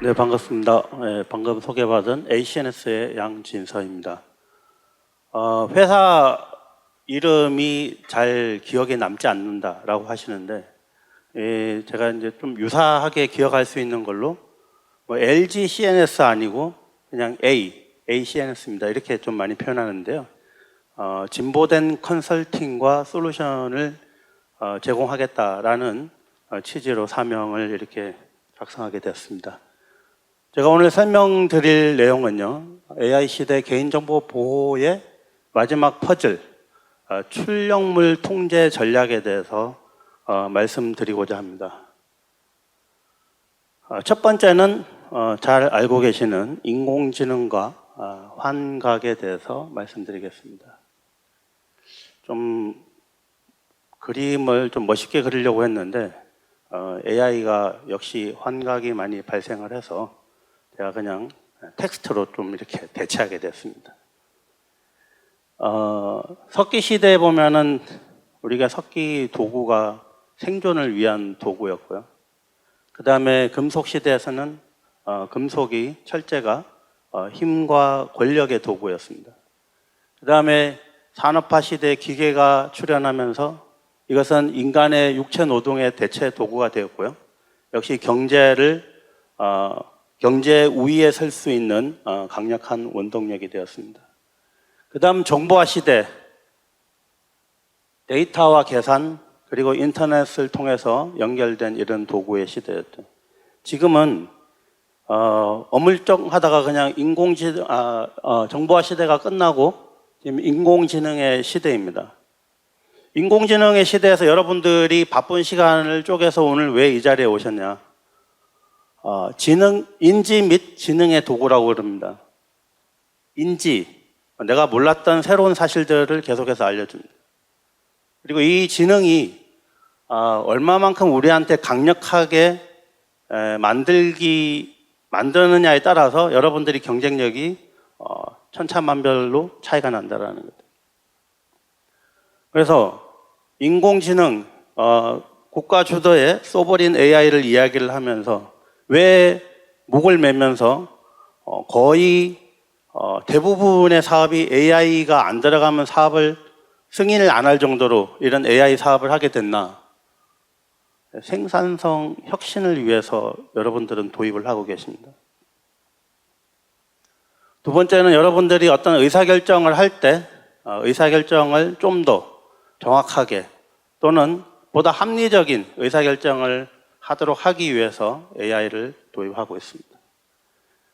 네, 반갑습니다. 네, 방금 소개받은 HNS의 양진서입니다. 회사 이름이 잘 기억에 남지 않는다라고 하시는데, 제가 이제 좀 유사하게 기억할 수 있는 걸로 LG CNS 아니고 그냥 ACNS입니다. 이렇게 좀 많이 표현하는데요. 진보된 컨설팅과 솔루션을 제공하겠다라는 취지로 사명을 이렇게 작성하게 되었습니다. 제가 오늘 설명드릴 내용은요, AI 시대 개인정보 보호의 마지막 퍼즐, 출력물 통제 전략에 대해서 말씀드리고자 합니다. 첫 번째는 잘 알고 계시는 인공지능과 환각에 대해서 말씀드리겠습니다. 좀 그림을 좀 멋있게 그리려고 했는데 AI가 역시 환각이 많이 발생을 해서 제가 그냥 텍스트로 좀 이렇게 대체하게 됐습니다. 석기 시대에 보면은 우리가 석기 도구가 생존을 위한 도구였고요. 그 다음에 금속 시대에서는 금속이, 철제가 힘과 권력의 도구였습니다. 그 다음에 산업화 시대에 기계가 출현하면서 이것은 인간의 육체 노동의 대체 도구가 되었고요. 역시 경제 우위에 설 수 있는 강력한 원동력이 되었습니다. 그 다음 정보화 시대, 데이터와 계산 그리고 인터넷을 통해서 연결된 이런 도구의 시대였죠. 지금은 어물쩍하다가 그냥 정보화 시대가 끝나고 지금 인공지능의 시대입니다. 인공지능의 시대에서 여러분들이 바쁜 시간을 쪼개서 오늘 왜 이 자리에 오셨냐? 인지 및 지능의 도구라고 그럽니다. 인지, 내가 몰랐던 새로운 사실들을 계속해서 알려줍니다. 그리고 이 지능이 얼마만큼 우리한테 강력하게 만드느냐에 따라서 여러분들이 경쟁력이 천차만별로 차이가 난다는 거죠. 그래서 인공지능, 국가 주도의 소버린 AI를 이야기를 하면서 왜 목을 매면서 거의 대부분의 사업이 AI가 안 들어가면 사업을 승인을 안 할 정도로 이런 AI 사업을 하게 됐나? 생산성 혁신을 위해서 여러분들은 도입을 하고 계십니다. 두 번째는 여러분들이 어떤 의사결정을 할 때 의사결정을 좀 더 정확하게 또는 보다 합리적인 의사결정을 하도록 하기 위해서 AI를 도입하고 있습니다.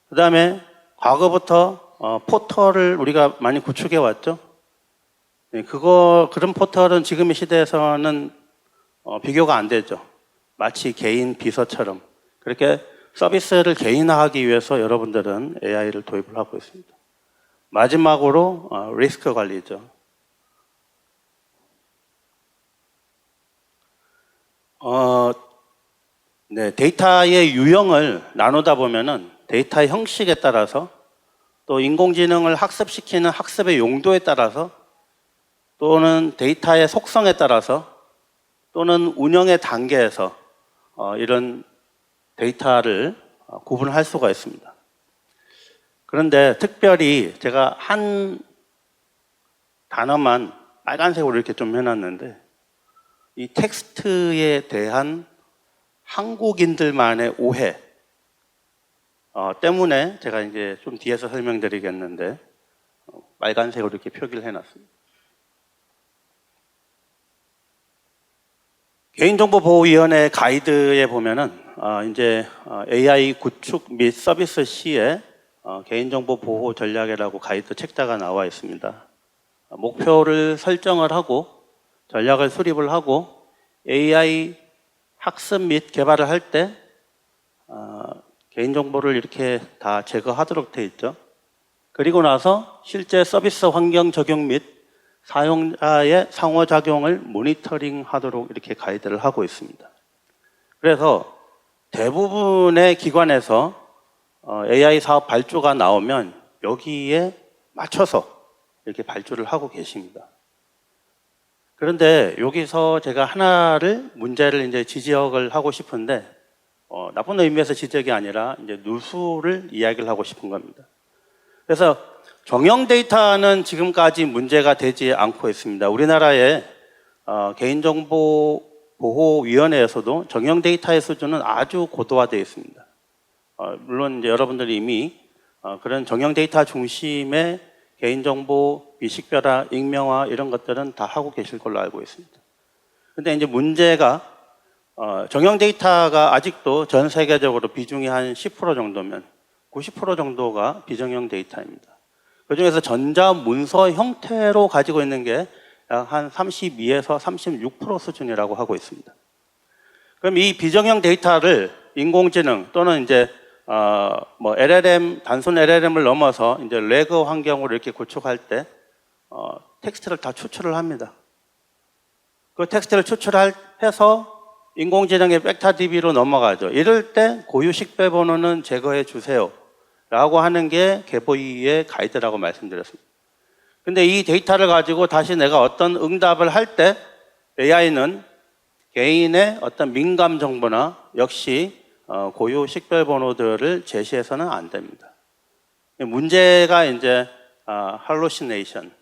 그 다음에 과거부터 포털을 우리가 많이 구축해 왔죠. 그런 포털은 지금의 시대에서는 비교가 안 되죠. 마치 개인 비서처럼 그렇게 서비스를 개인화하기 위해서 여러분들은 AI를 도입을 하고 있습니다. 마지막으로 리스크 관리죠. 데이터의 유형을 나누다 보면은 데이터의 형식에 따라서 또 인공지능을 학습시키는 학습의 용도에 따라서 또는 데이터의 속성에 따라서 또는 운영의 단계에서 이런 데이터를 구분할 수가 있습니다. 그런데 특별히 제가 한 단어만 빨간색으로 이렇게 좀 해놨는데 이 텍스트에 대한 한국인들만의 오해 때문에 제가 이제 좀 뒤에서 설명드리겠는데 빨간색으로 이렇게 표기를 해놨습니다. 개인정보보호위원회 가이드에 보면은 이제 AI 구축 및 서비스 시에 개인정보 보호 전략이라고 가이드 책자가 나와 있습니다. 목표를 설정을 하고 전략을 수립을 하고 AI 학습 및 개발을 할 때 개인정보를 이렇게 다 제거하도록 되어 있죠. 그리고 나서 실제 서비스 환경 적용 및 사용자의 상호작용을 모니터링 하도록 이렇게 가이드를 하고 있습니다. 그래서 대부분의 기관에서 AI 사업 발주가 나오면 여기에 맞춰서 이렇게 발주를 하고 계십니다. 그런데 여기서 제가 문제를 이제 지적을 하고 싶은데 나쁜 의미에서 지적이 아니라 이제 누수를 이야기를 하고 싶은 겁니다. 그래서 정형 데이터는 지금까지 문제가 되지 않고 있습니다. 우리나라의 개인정보보호위원회에서도 정형 데이터의 수준은 아주 고도화되어 있습니다. 물론 이제 여러분들이 이미 그런 정형 데이터 중심의 개인정보 미식별화, 익명화 이런 것들은 다 하고 계실 걸로 알고 있습니다. 근데 이제 문제가 정형 데이터가 아직도 전 세계적으로 비중이 한 10% 정도면 90% 정도가 비정형 데이터입니다. 그중에서 전자문서 형태로 가지고 있는 게 약 한 32에서 36% 수준이라고 하고 있습니다. 그럼 이 비정형 데이터를 인공지능 또는 이제 LLM, 단순 LLM을 넘어서 이제 레그 환경으로 이렇게 구축할 때 텍스트를 다 추출을 합니다. 그 텍스트를 추출해서 인공지능의 벡터DB로 넘어가죠. 이럴 때 고유 식별번호는 제거해 주세요 라고 하는 게 개보이의 가이드라고 말씀드렸습니다. 근데 이 데이터를 가지고 다시 내가 어떤 응답을 할 때 AI는 개인의 어떤 민감 정보나 역시 고유 식별번호들을 제시해서는 안 됩니다. 문제가 이제 할로시네이션.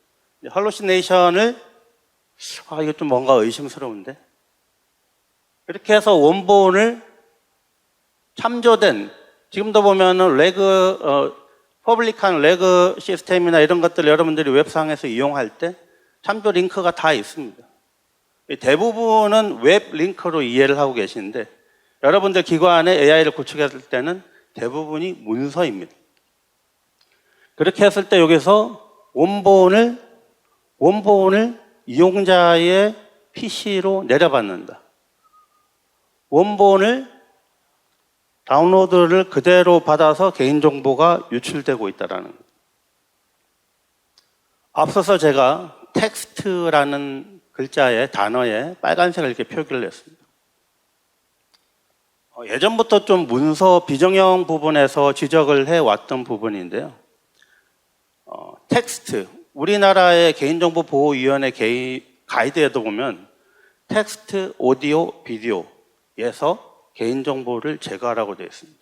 할로시네이션을 이거 좀 뭔가 의심스러운데 이렇게 해서 원본을 참조된 지금도 보면은 퍼블릭한 레그 시스템이나 이런 것들 여러분들이 웹상에서 이용할 때 참조 링크가 다 있습니다. 대부분은 웹 링크로 이해를 하고 계시는데 여러분들 기관에 AI를 구축했을 때는 대부분이 문서입니다. 그렇게 했을 때 여기서 원본을 이용자의 PC로 내려받는다. 원본을 다운로드를 그대로 받아서 개인정보가 유출되고 있다는 것. 앞서서 제가 텍스트라는 글자의 단어에 빨간색을 이렇게 표기를 했습니다. 예전부터 좀 문서 비정형 부분에서 지적을 해왔던 부분인데요. 텍스트, 우리나라의 개인정보보호위원회 가이드에도 보면 텍스트, 오디오, 비디오에서 개인정보를 제거하라고 되어 있습니다.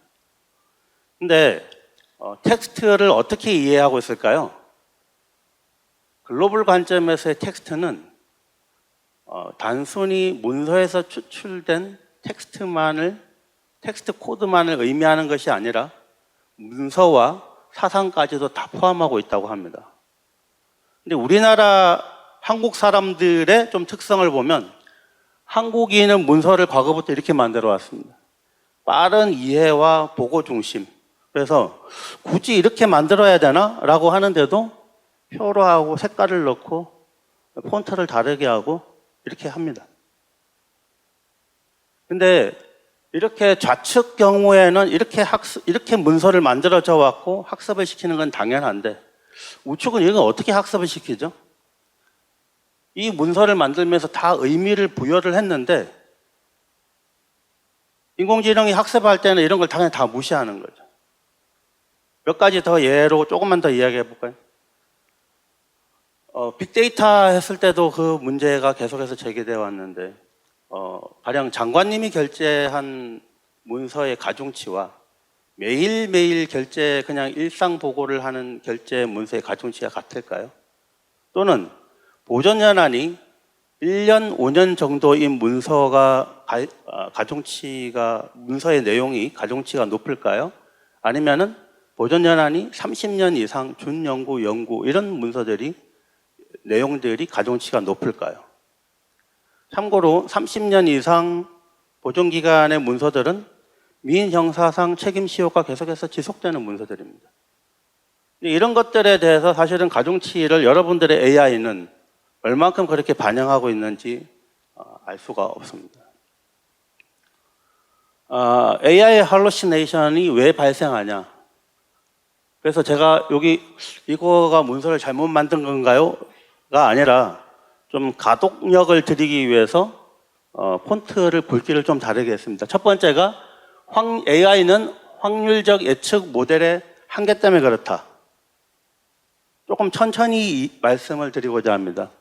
근데 텍스트를 어떻게 이해하고 있을까요? 글로벌 관점에서의 텍스트는 단순히 문서에서 추출된 텍스트 코드만을 의미하는 것이 아니라 문서와 사상까지도 다 포함하고 있다고 합니다. 근데 우리나라 한국 사람들의 좀 특성을 보면 한국인은 문서를 과거부터 이렇게 만들어 왔습니다. 빠른 이해와 보고 중심. 그래서 굳이 이렇게 만들어야 되나? 라고 하는데도 표로하고 색깔을 넣고 폰트를 다르게 하고 이렇게 합니다. 근데 이렇게 좌측 경우에는 이렇게 문서를 만들어져 왔고 학습을 시키는 건 당연한데 우측은 이건 어떻게 학습을 시키죠? 이 문서를 만들면서 다 의미를 부여를 했는데 인공지능이 학습할 때는 이런 걸 당연히 다 무시하는 거죠. 몇 가지 더 예로 조금만 더 이야기해 볼까요? 빅데이터 했을 때도 그 문제가 계속해서 제기되어 왔는데 가령 장관님이 결제한 문서의 가중치와 매일매일 그냥 일상 보고를 하는 결제 문서의 가중치가 같을까요? 또는 보존연한이 1년, 5년 정도인 문서가 문서의 내용이 가중치가 높을까요? 아니면은 보존연한이 30년 이상 준연구, 연구 이런 문서들이 내용들이 가중치가 높을까요? 참고로 30년 이상 보존기간의 문서들은 민형사상 책임시효가 계속해서 지속되는 문서들입니다. 이런 것들에 대해서 사실은 가중치를 여러분들의 AI는 얼만큼 그렇게 반영하고 있는지 알 수가 없습니다. AI 할로시네이션이 왜 발생하냐? 그래서 제가 이거가 문서를 잘못 만든 건가요? 가 아니라 좀 가독력을 드리기 위해서 폰트를 굵기를 좀 다르게 했습니다. 첫 번째가 AI는 확률적 예측 모델의 한계 때문에 그렇다. 조금 천천히 말씀을 드리고자 합니다.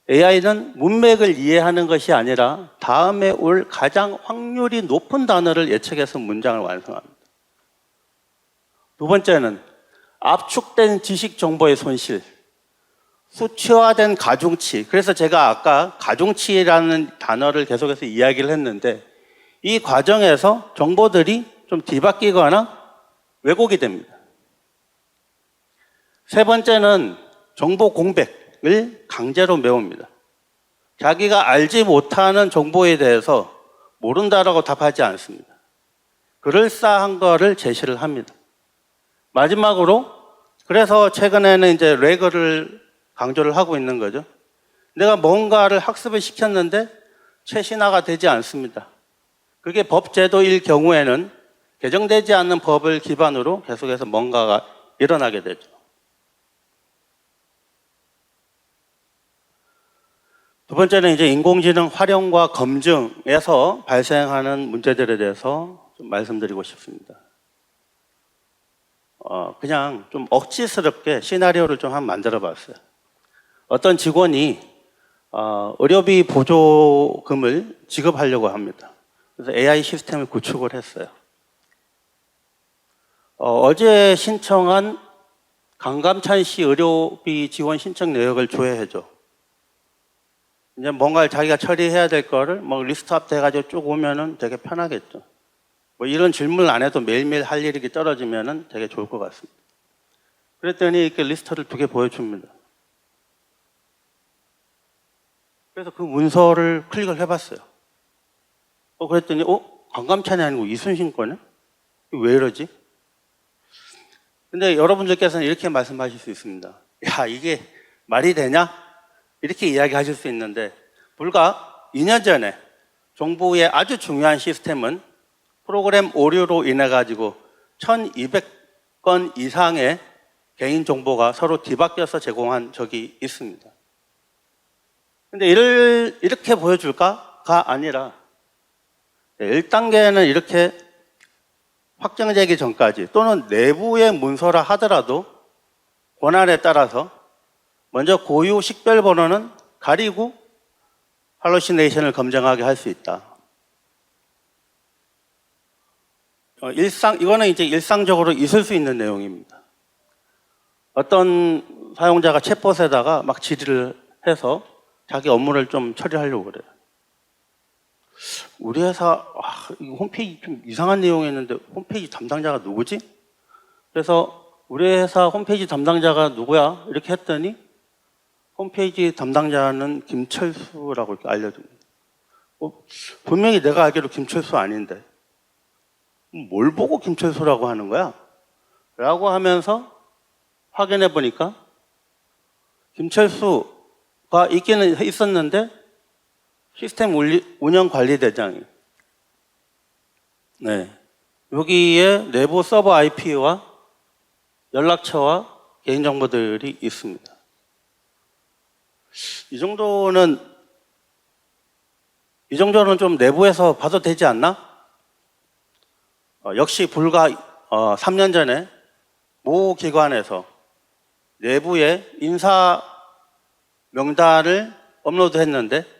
AI는 문맥을 이해하는 것이 아니라 다음에 올 가장 확률이 높은 단어를 예측해서 문장을 완성합니다. 두 번째는 압축된 지식 정보의 손실, 수치화된 가중치. 그래서 제가 아까 가중치라는 단어를 계속해서 이야기를 했는데 이 과정에서 정보들이 좀 뒤바뀌거나 왜곡이 됩니다. 세 번째는 정보 공백을 강제로 메웁니다. 자기가 알지 못하는 정보에 대해서 모른다라고 답하지 않습니다. 그럴싸한 거를 제시를 합니다. 마지막으로 그래서 최근에는 이제 레거를 강조를 하고 있는 거죠. 내가 뭔가를 학습을 시켰는데 최신화가 되지 않습니다. 그게 법제도일 경우에는 개정되지 않는 법을 기반으로 계속해서 뭔가가 일어나게 되죠. 두 번째는 이제 인공지능 활용과 검증에서 발생하는 문제들에 대해서 좀 말씀드리고 싶습니다. 그냥 좀 억지스럽게 시나리오를 좀 한번 만들어 봤어요. 어떤 직원이 의료비 보조금을 지급하려고 합니다. 그래서 AI 시스템을 구축을 했어요. 어제 신청한 강감찬 씨 의료비 지원 신청 내역을 조회해줘. 이제 뭔가를 자기가 처리해야 될 거를 뭐 리스트업 돼가지고 쭉 오면은 되게 편하겠죠. 뭐 이런 질문을 안 해도 매일매일 할 일이 떨어지면은 되게 좋을 것 같습니다. 그랬더니 이렇게 리스트를 2개 보여줍니다. 그래서 그 문서를 클릭을 해봤어요. 그랬더니, 강감찬이 아니고 이순신 거네? 왜 이러지? 근데 여러분들께서는 이렇게 말씀하실 수 있습니다. 야, 이게 말이 되냐? 이렇게 이야기하실 수 있는데, 불과 2년 전에 정부의 아주 중요한 시스템은 프로그램 오류로 인해가지고 1200건 이상의 개인정보가 서로 뒤바뀌어서 제공한 적이 있습니다. 근데 이렇게 보여줄까가 아니라 1단계는 이렇게 확정되기 전까지 또는 내부의 문서라 하더라도 권한에 따라서 먼저 고유 식별 번호는 가리고 할로시네이션을 검증하게 할 수 있다. 이거는 이제 일상적으로 있을 수 있는 내용입니다. 어떤 사용자가 챗봇에다가 막 질의를 해서 자기 업무를 좀 처리하려고 그래요. 우리 회사 이거 홈페이지 좀 이상한 내용이었는데 홈페이지 담당자가 누구지? 그래서 우리 회사 홈페이지 담당자가 누구야? 이렇게 했더니 홈페이지 담당자는 김철수라고 이렇게 알려줍니다. 분명히 내가 알기로 김철수 아닌데 뭘 보고 김철수라고 하는 거야? 라고 하면서 확인해 보니까 김철수가 있기는 있었는데 시스템 운영관리대장이 여기에 내부 서버 IP와 연락처와 개인정보들이 있습니다. 이 정도는 좀 내부에서 봐도 되지 않나? 역시 불과 3년 전에 모 기관에서 내부에 인사 명단을 업로드했는데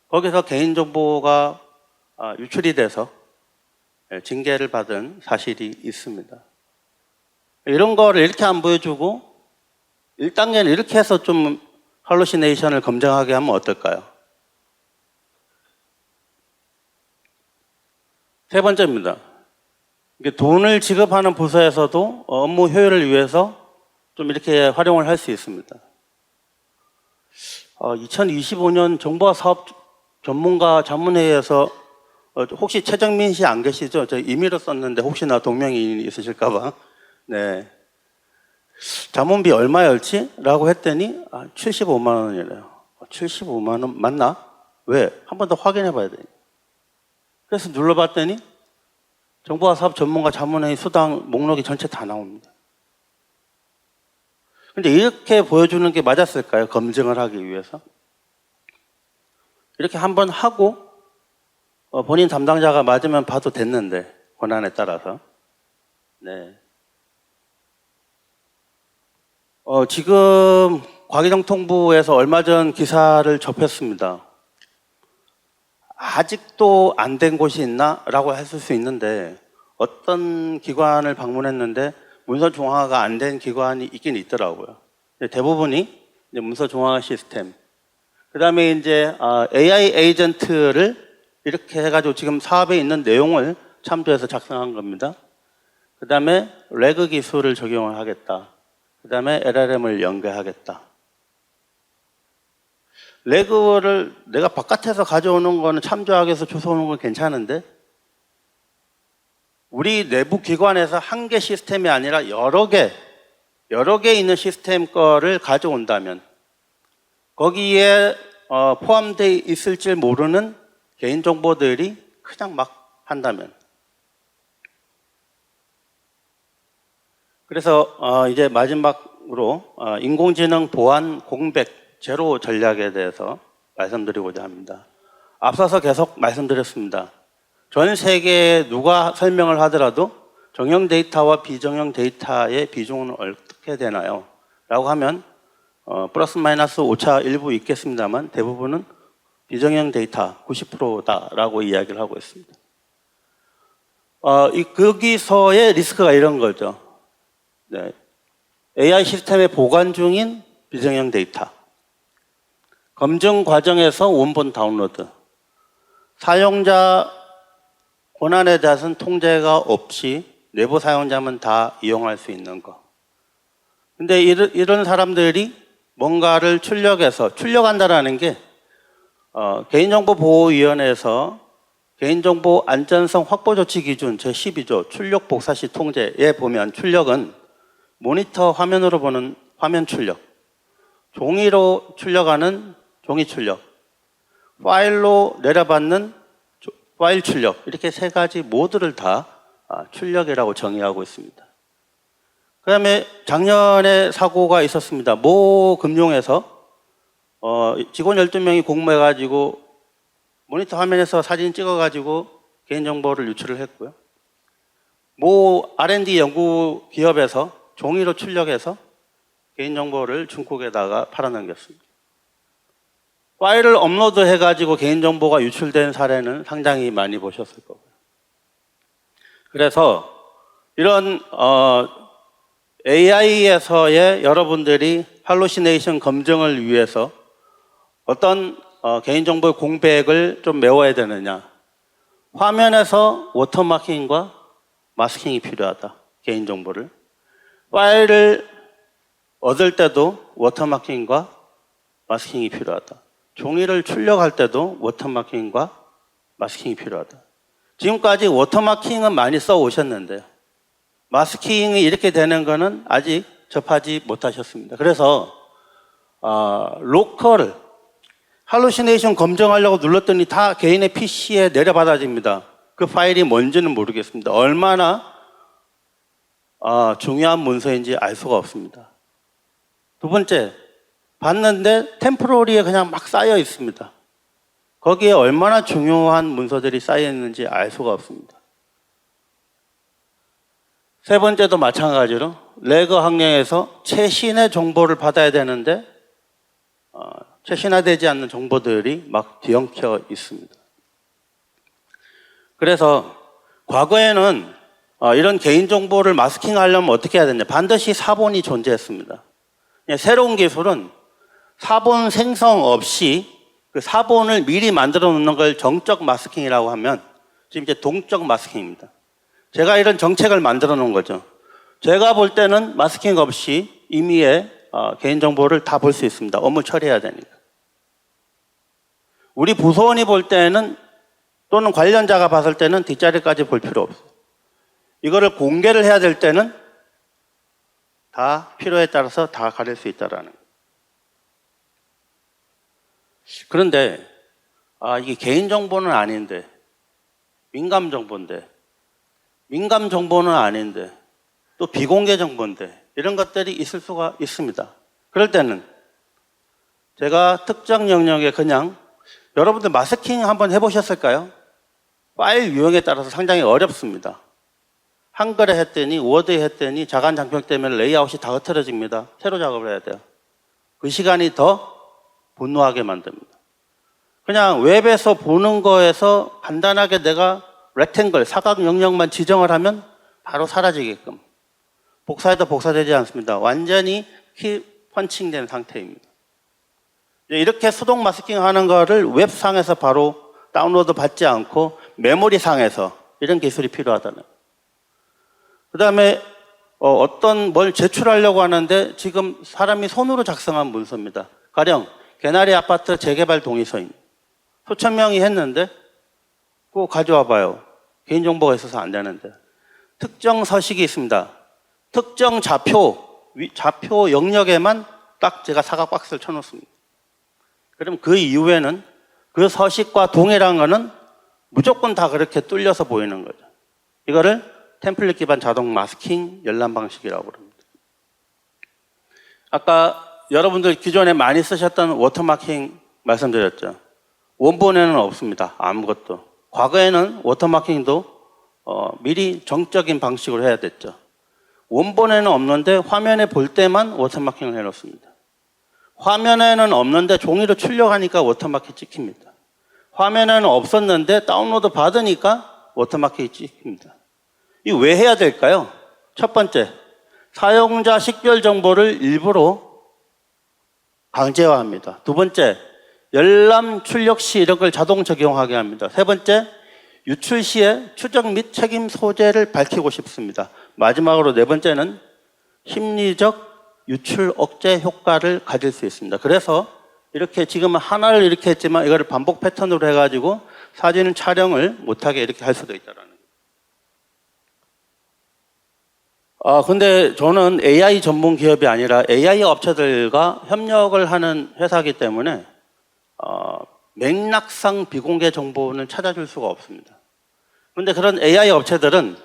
거기서 개인정보가 유출이 돼서 징계를 받은 사실이 있습니다. 이런 거를 이렇게 안 보여주고 1단계는 이렇게 해서 좀 할로시네이션을 검증하게 하면 어떨까요? 세 번째입니다. 돈을 지급하는 부서에서도 업무 효율을 위해서 좀 이렇게 활용을 할 수 있습니다. 2025년 정보화 사업 전문가 자문회의에서 혹시 최정민 씨 안 계시죠? 저 임의로 썼는데 혹시나 동명이인이 있으실까봐. 네. 자문비 얼마였지? 라고 했더니 75만 원이래요. 75만 원 맞나? 왜? 한 번 더 확인해 봐야 되니. 그래서 눌러봤더니 정보화 사업 전문가 자문회의 수당 목록이 전체 다 나옵니다. 근데 이렇게 보여주는 게 맞았을까요? 검증을 하기 위해서? 이렇게 한번 하고 본인 담당자가 맞으면 봐도 됐는데 권한에 따라서. 네. 지금 과기정통부에서 얼마 전 기사를 접했습니다. 아직도 안 된 곳이 있나? 라고 했을 수 있는데 어떤 기관을 방문했는데 문서 중화가 안 된 기관이 있긴 있더라고요. 대부분이 이제 문서 중화 시스템. 그 다음에 이제 AI 에이전트를 이렇게 해가지고 지금 사업에 있는 내용을 참조해서 작성한 겁니다. 그 다음에 레그 기술을 적용을 하겠다. 그 다음에 LLM을 연계하겠다. 레그를 내가 바깥에서 가져오는 거는 참조하기 위해서 주워오는 건 괜찮은데 우리 내부 기관에서 한 개 시스템이 아니라 여러 개 있는 시스템 거를 가져온다면 거기에 포함되어 있을지 모르는 개인정보들이 그냥 막 한다면 그래서 이제 마지막으로 인공지능 보안 공백 제로 전략에 대해서 말씀드리고자 합니다. 앞서서 계속 말씀드렸습니다. 전 세계에 누가 설명을 하더라도 정형 데이터와 비정형 데이터의 비중은 어떻게 되나요? 라고 하면 플러스 마이너스 오차 일부 있겠습니다만 대부분은 비정형 데이터 90%다라고 이야기를 하고 있습니다. 거기서의 리스크가 이런 거죠. 네. AI 시스템에 보관 중인 비정형 데이터, 검증 과정에서 원본 다운로드, 사용자 권한에 대해서는 통제가 없이 내부 사용자만 다 이용할 수 있는 거. 근데 이런 사람들이 뭔가를 출력한다라는 게 개인정보보호위원회에서 개인정보 안전성 확보 조치 기준 제12조 출력 복사 시 통제에 보면 출력은 모니터 화면으로 보는 화면 출력, 종이로 출력하는 종이 출력, 파일로 내려받는 파일 출력, 이렇게 세 가지 모두를 다 출력이라고 정의하고 있습니다. 그 다음에 작년에 사고가 있었습니다. 모 금융에서 직원 12명이 공모해가지고 모니터 화면에서 사진 찍어가지고 개인정보를 유출을 했고요. 모 R&D 연구 기업에서 종이로 출력해서 개인정보를 중국에다가 팔아넘겼습니다. 파일을 업로드 해가지고 개인정보가 유출된 사례는 상당히 많이 보셨을 거고요. 그래서 이런 AI에서의 여러분들이 할루시네이션 검증을 위해서 어떤 개인정보의 공백을 좀 메워야 되느냐. 화면에서 워터마킹과 마스킹이 필요하다. 개인정보를. 파일을 얻을 때도 워터마킹과 마스킹이 필요하다. 종이를 출력할 때도 워터마킹과 마스킹이 필요하다. 지금까지 워터마킹은 많이 써 오셨는데요. 마스킹이 이렇게 되는 거는 아직 접하지 못하셨습니다. 그래서 로컬을 할루시네이션 검증하려고 눌렀더니 다 개인의 PC에 내려받아집니다. 그 파일이 뭔지는 모르겠습니다. 얼마나 중요한 문서인지 알 수가 없습니다. 두 번째, 봤는데 템포러리에 그냥 막 쌓여 있습니다. 거기에 얼마나 중요한 문서들이 쌓여 있는지 알 수가 없습니다. 세 번째도 마찬가지로 레거 학령에서 최신의 정보를 받아야 되는데 최신화되지 않는 정보들이 막 뒤엉켜 있습니다. 그래서 과거에는 이런 개인정보를 마스킹하려면 어떻게 해야 되냐. 반드시 사본이 존재했습니다. 새로운 기술은 사본 생성 없이 그 사본을 미리 만들어 놓는 걸 정적 마스킹이라고 하면 지금 이제 동적 마스킹입니다. 제가 이런 정책을 만들어 놓은 거죠. 제가 볼 때는 마스킹 없이 임의의 개인정보를 다 볼 수 있습니다. 업무 처리해야 되니까. 우리 부서원이 볼 때는 또는 관련자가 봤을 때는 뒷자리까지 볼 필요 없어요. 이거를 공개를 해야 될 때는 다 필요에 따라서 다 가릴 수 있다라는 거예요. 그런데 이게 개인정보는 아닌데 민감정보인데 민감정보는 아닌데 또 비공개 정보인데 이런 것들이 있을 수가 있습니다. 그럴 때는 제가 특정 영역에 그냥 여러분들 마스킹 한번 해보셨을까요? 파일 유형에 따라서 상당히 어렵습니다. 한글에 했더니 워드에 했더니 자간 장평 때문에 레이아웃이 다 흐트러집니다. 새로 작업을 해야 돼요. 그 시간이 더 분노하게 만듭니다. 그냥 웹에서 보는 거에서 간단하게 내가 렉탱글, 사각 영역만 지정을 하면 바로 사라지게끔. 복사해도 복사되지 않습니다. 완전히 키 펀칭된 상태입니다. 이렇게 수동 마스킹 하는 거를 웹상에서 바로 다운로드 받지 않고 메모리상에서 이런 기술이 필요하다는. 그 다음에 어떤 뭘 제출하려고 하는데 지금 사람이 손으로 작성한 문서입니다. 가령 개나리 아파트 재개발 동의서인. 수천 명이 했는데 그거 가져와 봐요. 개인정보가 있어서 안 되는데. 특정 서식이 있습니다. 특정 좌표 영역에만 딱 제가 사각 박스를 쳐놓습니다. 그럼 그 이후에는 그 서식과 동일한 거는 무조건 다 그렇게 뚫려서 보이는 거죠. 이거를 템플릿 기반 자동 마스킹 열람 방식이라고 합니다. 아까 여러분들 기존에 많이 쓰셨던 워터마킹 말씀드렸죠. 원본에는 없습니다. 아무것도. 과거에는 워터마킹도 미리 정적인 방식으로 해야 됐죠. 원본에는 없는데 화면에 볼 때만 워터마킹을 해놓습니다. 화면에는 없는데 종이로 출력하니까 워터마킹이 찍힙니다. 화면에는 없었는데 다운로드 받으니까 워터마킹이 찍힙니다. 이거 왜 해야 될까요? 첫 번째, 사용자 식별 정보를 일부러 강제화합니다. 두 번째, 열람 출력 시 이런 걸 자동 적용하게 합니다. 세 번째, 유출 시에 추적 및 책임 소재를 밝히고 싶습니다. 마지막으로 네 번째는 심리적 유출 억제 효과를 가질 수 있습니다. 그래서 이렇게 지금은 하나를 이렇게 했지만 이거를 반복 패턴으로 해가지고 사진 촬영을 못하게 이렇게 할 수도 있다라는. 근데 저는 AI 전문 기업이 아니라 AI 업체들과 협력을 하는 회사이기 때문에 맥락상 비공개 정보는 찾아줄 수가 없습니다. 그런데 그런 AI 업체들은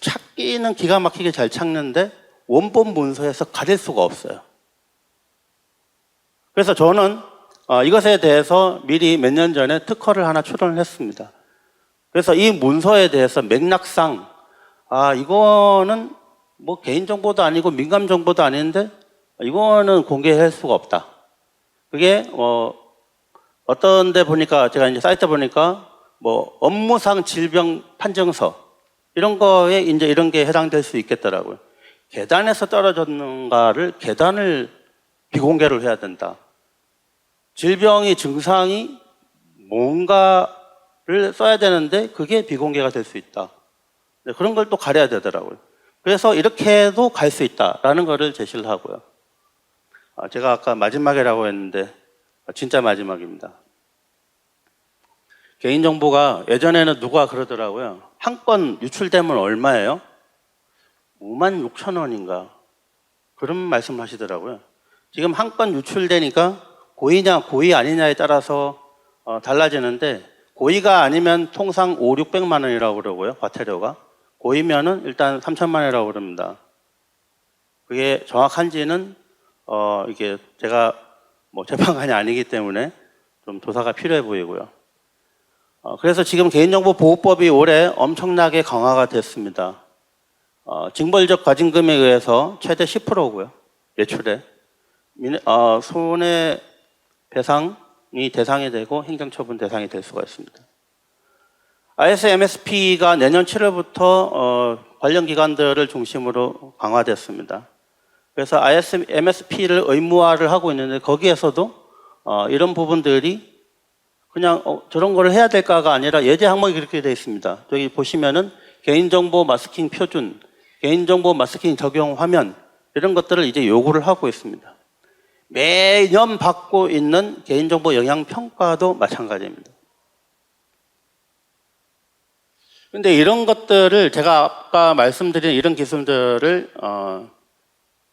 찾기는 기가 막히게 잘 찾는데 원본 문서에서 가릴 수가 없어요. 그래서 저는 이것에 대해서 미리 몇 년 전에 특허를 하나 출원을 했습니다. 그래서 이 문서에 대해서 맥락상 이거는 뭐 개인정보도 아니고 민감정보도 아닌데 이거는 공개할 수가 없다. 그게 어떤 데 보니까 제가 이제 사이트 보니까 뭐 업무상 질병 판정서 이런 거에 이제 이런 게 해당될 수 있겠더라고요. 계단에서 떨어졌는가를 계단을 비공개를 해야 된다. 질병이 증상이 뭔가를 써야 되는데 그게 비공개가 될 수 있다. 그런 걸 또 가려야 되더라고요. 그래서 이렇게도 갈 수 있다라는 거를 제시를 하고요. 제가 아까 마지막이라고 했는데 진짜 마지막입니다. 개인정보가 예전에는 누가 그러더라고요. 한 건 유출되면 얼마예요? 56,000원인가 그런 말씀을 하시더라고요. 지금 한 건 유출되니까 고의냐 고의 아니냐에 따라서 달라지는데 고의가 아니면 통상 500~600만 원이라고 그러고요. 과태료가. 고의면은 일단 3,000만 원이라고 그럽니다. 그게 정확한지는 이게 제가 뭐 재판관이 아니기 때문에 좀 조사가 필요해 보이고요. 그래서 지금 개인정보보호법이 올해 엄청나게 강화가 됐습니다. 징벌적 과징금에 의해서 최대 10%고요. 매출에. 손해배상이 대상이 되고 행정처분 대상이 될 수가 있습니다. ISMSP가 내년 7월부터 관련 기관들을 중심으로 강화됐습니다. 그래서 ISMSP를 의무화를 하고 있는데 거기에서도 이런 부분들이 그냥 저런 거를 해야 될까가 아니라 예제 항목이 그렇게 되어 있습니다. 저기 보시면은 개인정보 마스킹 표준, 개인정보 마스킹 적용 화면 이런 것들을 이제 요구를 하고 있습니다. 매년 받고 있는 개인정보 영향평가도 마찬가지입니다. 근데 이런 것들을 제가 아까 말씀드린 이런 기술들을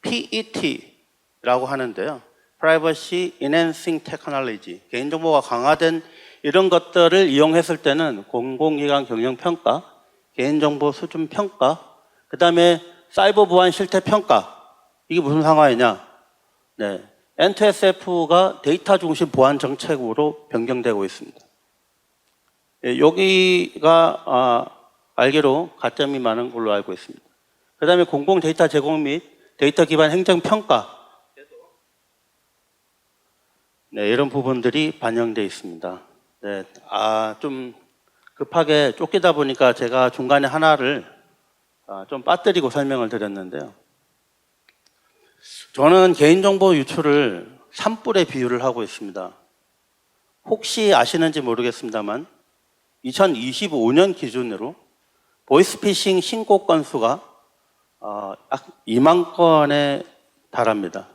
PET라고 하는데요. Privacy Enhancing Technology, 개인정보가 강화된 이런 것들을 이용했을 때는 공공기관 경영평가, 개인정보 수준평가, 그 다음에 사이버 보안 실태평가, 이게 무슨 상황이냐? 네, NTSF가 데이터 중심 보안 정책으로 변경되고 있습니다. 여기가 알기로 가점이 많은 걸로 알고 있습니다. 그 다음에 공공 데이터 제공 및 데이터 기반 행정 평가. 네, 이런 부분들이 반영되어 있습니다. 네, 좀 급하게 쫓기다 보니까 제가 중간에 하나를 좀 빠뜨리고 설명을 드렸는데요. 저는 개인정보 유출을 산불에 비유를 하고 있습니다. 혹시 아시는지 모르겠습니다만 2025년 기준으로 보이스피싱 신고 건수가 약 2만 건에 달합니다.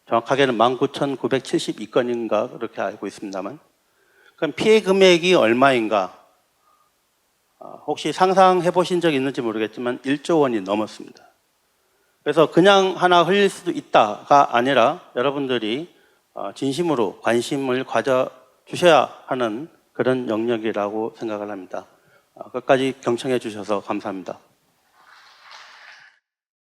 정확하게는 19,972건인가 그렇게 알고 있습니다만, 그럼 피해 금액이 얼마인가? 혹시 상상해 보신 적 있는지 모르겠지만 1조 원이 넘었습니다. 그래서 그냥 하나 흘릴 수도 있다가 아니라 여러분들이 진심으로 관심을 가져주셔야 하는 그런 영역이라고 생각을 합니다. 끝까지 경청해 주셔서 감사합니다.